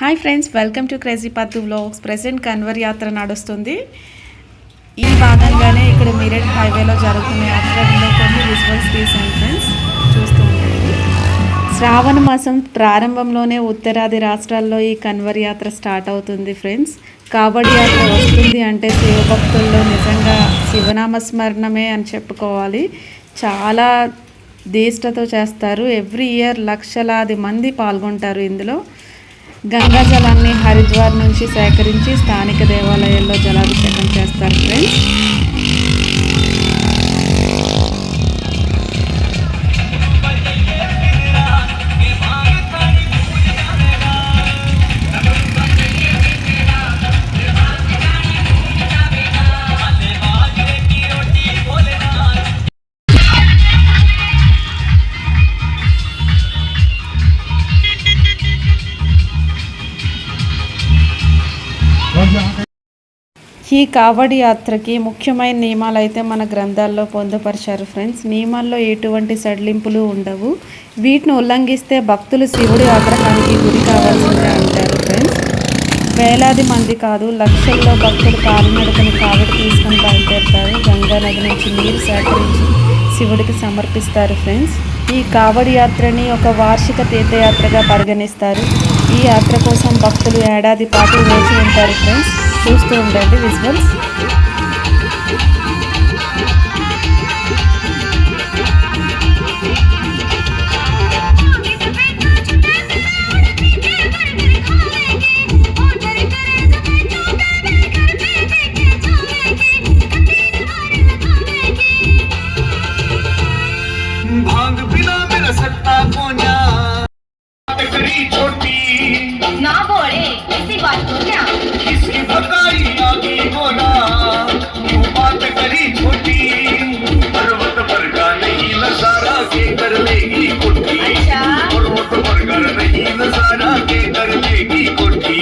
Hi friends, welcome to crazy పద్దు vlogs. Present Kanwar యాత్ర నడుస్తుంది. ఈ భాగంగానే ఇక్కడ మీరట్ హైవేలో జరుగుతున్న యాత్రలో కొన్ని విజువల్స్ తీసాను ఫ్రెండ్స్, చూస్తూ ఉండండి. శ్రావణ మాసం ప్రారంభంలోనే ఉత్తరాది రాష్ట్రాల్లో ఈ కన్వర్ యాత్ర స్టార్ట్ అవుతుంది ఫ్రెండ్స్. కాబడి యాత్ర వస్తుంది అంటే శివభక్తుల్లో నిజంగా శివనామస్మరణమే అని చెప్పుకోవాలి. చాలా దీష్టతో చేస్తారు. ఎవ్రీ ఇయర్ లక్షలాది మంది పాల్గొంటారు ఇందులో. గంగాజలాన్ని హరిద్వార్ నుంచి సేకరించి స్థానిక దేవాలయాల్లో జలాభిషేకం చేస్తారు ఫ్రెండ్స్. ఈ కావడి యాత్రకి ముఖ్యమైన నియమాలు అయితే మన గ్రంథాల్లో పొందుపరిచారు ఫ్రెండ్స్. నియమాల్లో ఎటువంటి సడలింపులు ఉండవు. వీటిని ఉల్లంఘిస్తే భక్తులు శివుడి ఆగ్రహానికి గురి కావాల్సిందే అంటారు ఫ్రెండ్స్. వేలాది మంది కాదు, లక్షల్లో భక్తులు కాలినడకని కావడి తీసుకొని బయలుదేరుతారు. గంగా నది నుంచి నీరు సేకరించి శివుడికి సమర్పిస్తారు ఫ్రెండ్స్. ఈ కావడి యాత్రని ఒక వార్షిక తీర్థయాత్రగా పరిగణిస్తారు. ఈ యాత్ర కోసం భక్తులు ఏడాది పాటు వేచి ఉంటారు ఫ్రెండ్స్. చూస్తూ ఉండండి విజువల్స్. ना बोले ऐसी बात तो क्या किसकी भगाई आगे बोला क्यों बात करी छोटी पर्वत पर का नहीं नजारा के कर लेगी कोठी। अच्छा पर्वत पर का नहीं नजारा के कर लेगी कोठी।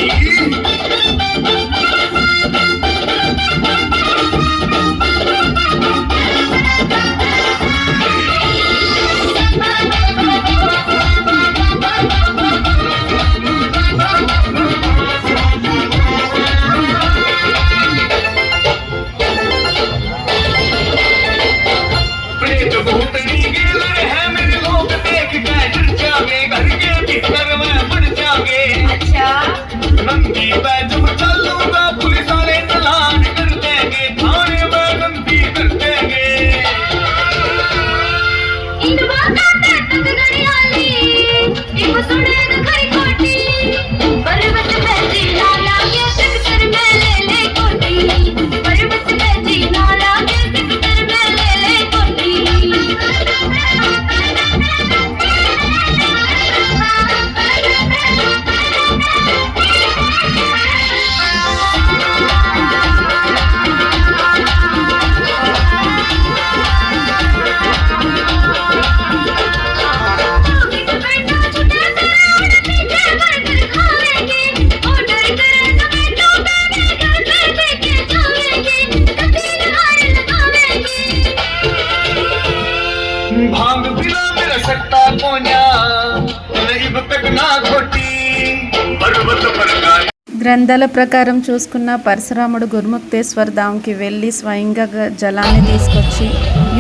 గ్రంథాల ప్రకారం చూసుకున్న పరశురాముడు గురుముక్తేశ్వర్ ధామ్కి వెళ్ళి స్వయంగా జలాన్ని తీసుకొచ్చి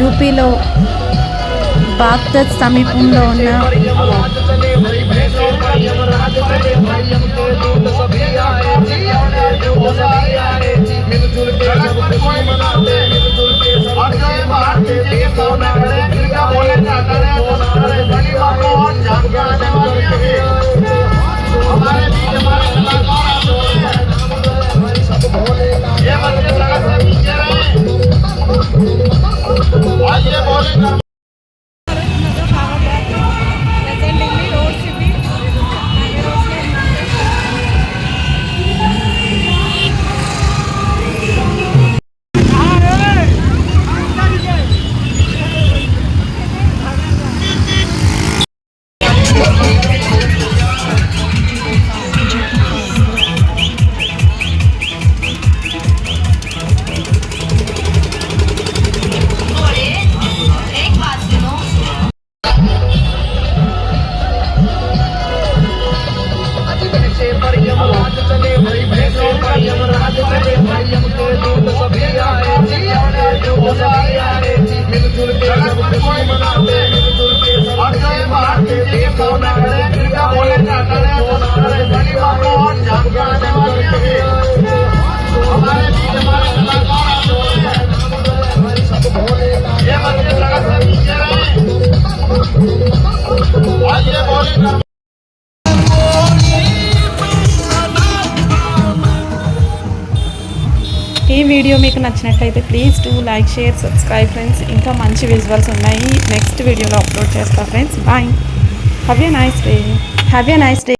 యూపీలో బాగ్దాద్ సమీపంలో ఉన్న ఈ వీడియో మీకు నచ్చినట్లయితే please do like share subscribe friends. ఇంకా మంచి విజువల్స్ ఉన్నాయి, నెక్స్ట్ వీడియోలో అప్లోడ్ చేస్తా friends. Bye. Have a nice day.